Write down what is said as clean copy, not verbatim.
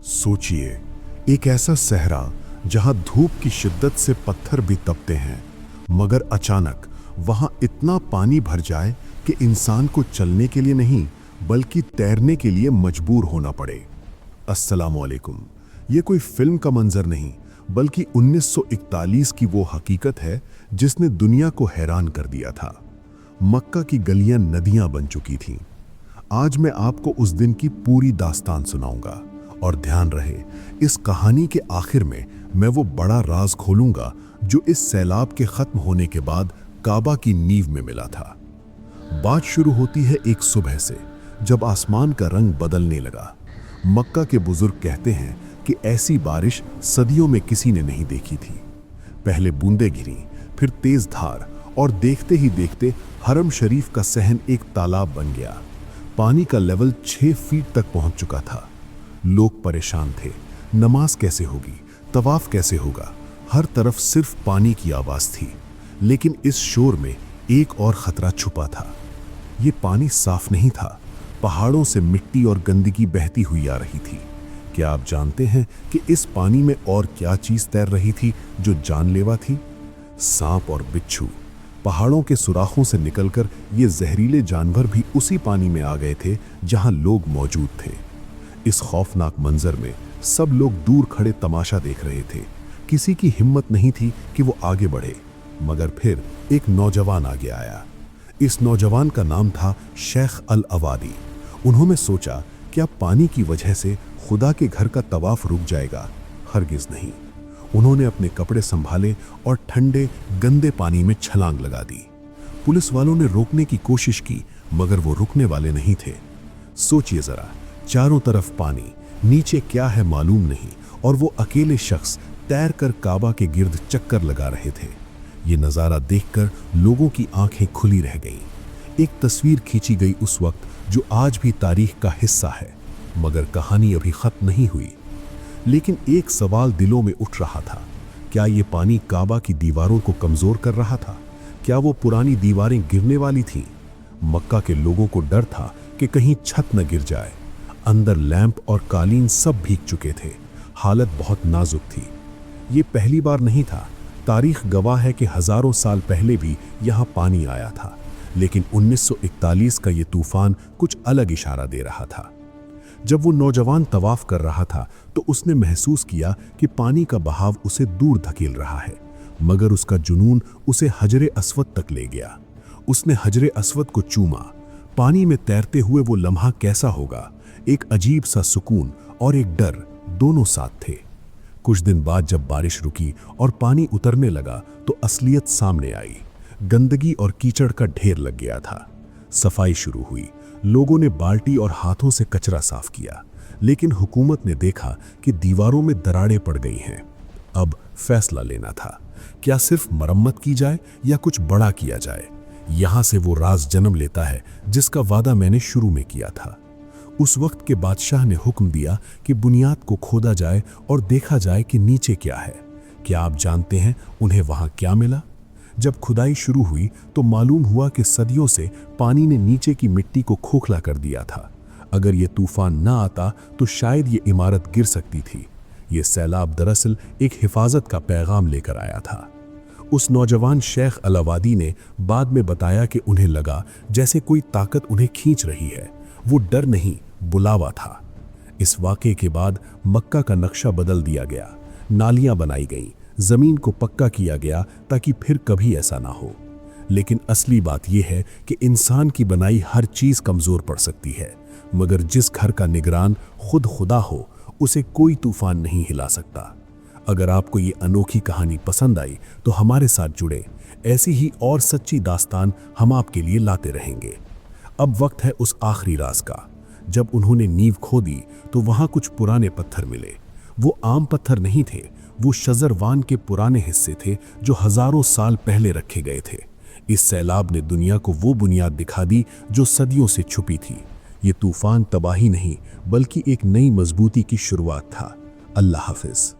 सोचिए, एक ऐसा सहरा जहां धूप की शिद्दत से पत्थर भी तपते हैं, मगर अचानक वहां इतना पानी भर जाए कि इंसान को चलने के लिए नहीं बल्कि तैरने के लिए मजबूर होना पड़े। अस्सलामुअलैकुम। ये कोई फिल्म का मंजर नहीं बल्कि 1941 की वो हकीकत है जिसने दुनिया को हैरान कर दिया था। मक्का की गलियां नदियां बन चुकी थीं। आज मैं आपको उस दिन की पूरी दास्तान सुनाऊंगा और ध्यान रहे, इस कहानी के आखिर में मैं वो बड़ा राज खोलूंगा जो इस सैलाब के खत्म होने के बाद काबा की नींव में मिला था। बात शुरू होती है एक सुबह से, जब आसमान का रंग बदलने लगा। मक्का के बुजुर्ग कहते हैं कि ऐसी बारिश सदियों में किसी ने नहीं देखी थी। पहले बूंदें गिरी, फिर तेज धार, और देखते ही देखते हरम शरीफ का सहन एक तालाब बन गया। पानी का लेवल 6 फीट तक पहुंच चुका था। लोग परेशान थे, नमाज कैसे होगी, तवाफ कैसे होगा। हर तरफ सिर्फ पानी की आवाज थी। लेकिन इस शोर में एक और खतरा छुपा था। ये पानी साफ नहीं था। पहाड़ों से मिट्टी और गंदगी बहती हुई आ रही थी। क्या आप जानते हैं कि इस पानी में और क्या चीज तैर रही थी जो जानलेवा थी? सांप और बिच्छू। पहाड़ों के सुराखों से निकलकर ये जहरीले जानवर भी उसी पानी में आ गए थे जहां लोग मौजूद थे। इस खौफनाक मंजर में सब लोग दूर खड़े तमाशा देख रहे थे। किसी की हिम्मत नहीं थी कि वो आगे बढ़े। मगर फिर एक नौजवान आगे आया। इस नौजवान का नाम था शेख अल अवादी। उन्होंने सोचा, क्या पानी की वजह से खुदा के घर का तवाफ रुक जाएगा? हरगिज नहीं। उन्होंने अपने कपड़े संभाले और ठंडे गंदे पानी में छलांग लगा दी। पुलिस वालों ने रोकने की कोशिश की, मगर वो रुकने वाले नहीं थे। सोचिए जरा, चारों तरफ पानी, नीचे क्या है मालूम नहीं, और वो अकेले शख्स तैर कर काबा के गिर्द चक्कर लगा रहे थे। ये नज़ारा देखकर लोगों की आंखें खुली रह गईं। एक तस्वीर खींची गई उस वक्त जो आज भी तारीख का हिस्सा है। मगर कहानी अभी खत्म नहीं हुई। लेकिन एक सवाल दिलों में उठ रहा था, क्या ये पानी काबा की दीवारों को कमजोर कर रहा था? क्या वो पुरानी दीवारें गिरने वाली थीं? मक्का के लोगों को डर था कि कहीं छत न गिर जाए। अंदर लैंप और कालीन सब भीग चुके थे। हालत बहुत नाजुक थी। ये पहली बार नहीं था। तारीख गवाह है कि हजारों साल पहले भी यहाँ पानी आया था। लेकिन 1941 का ये तूफान कुछ अलग इशारा दे रहा था। जब वो नौजवान तवाफ कर रहा था तो उसने महसूस किया कि पानी का बहाव उसे दूर धकेल रहा है। मगर उसका जुनून उसे हजरे अस्वद तक ले गया। उसने हजरे अस्वद को चूमा। पानी में तैरते हुए वो लम्हा कैसा होगा? एक अजीब सा सुकून और एक डर दोनों साथ थे। कुछ दिन बाद जब बारिश रुकी और पानी उतरने लगा तो असलियत सामने आई। गंदगी और कीचड़ का ढेर लग गया था। सफाई शुरू हुई। लोगों ने बाल्टी और हाथों से कचरा साफ किया। लेकिन हुकूमत ने देखा कि दीवारों में दरारें पड़ गई हैं। अब फैसला लेना था, क्या सिर्फ मरम्मत की जाए या कुछ बड़ा किया जाए। यहां से वो राज जन्म लेता है जिसका वादा मैंने शुरू में किया था। उस वक्त के बादशाह ने हुक्म दिया कि बुनियाद को खोदा जाए और देखा जाए कि नीचे क्या है। क्या आप जानते हैं उन्हें वहां क्या मिला? जब खुदाई शुरू हुई तो मालूम हुआ कि सदियों से पानी ने नीचे की मिट्टी को खोखला कर दिया था। अगर ये तूफान न आता तो शायद ये इमारत गिर सकती थी। ये सैलाब दरअसल एक हिफाजत का पैगाम लेकर आया था। उस नौजवान शेख अल अवादी ने बाद में बताया कि उन्हें लगा जैसे कोई ताकत उन्हें खींच रही है। वो डर नहीं, बुलावा था। इस वाक़े के बाद मक्का का नक्शा बदल दिया गया। नालियां बनाई गईं, जमीन को पक्का किया गया ताकि फिर कभी ऐसा ना हो। लेकिन असली बात यह है कि इंसान की बनाई हर चीज कमजोर पड़ सकती है, मगर जिस घर का निगरान खुद खुदा हो उसे कोई तूफान नहीं हिला सकता। अगर आपको ये अनोखी कहानी पसंद आई तो हमारे साथ जुड़े। ऐसी ही और सच्ची दास्तान हम आपके लिए लाते रहेंगे। अब वक्त है उस आखिरी राज का। जब उन्होंने नींव खोदी तो वहां कुछ पुराने पत्थर मिले। वो आम पत्थर नहीं थे, वो शजरवान के पुराने हिस्से थे जो हजारों साल पहले रखे गए थे। इस सैलाब ने दुनिया को वो बुनियाद दिखा दी जो सदियों से छुपी थी। ये तूफान तबाही नहीं बल्कि एक नई मजबूती की शुरुआत था। अल्लाह हाफिज।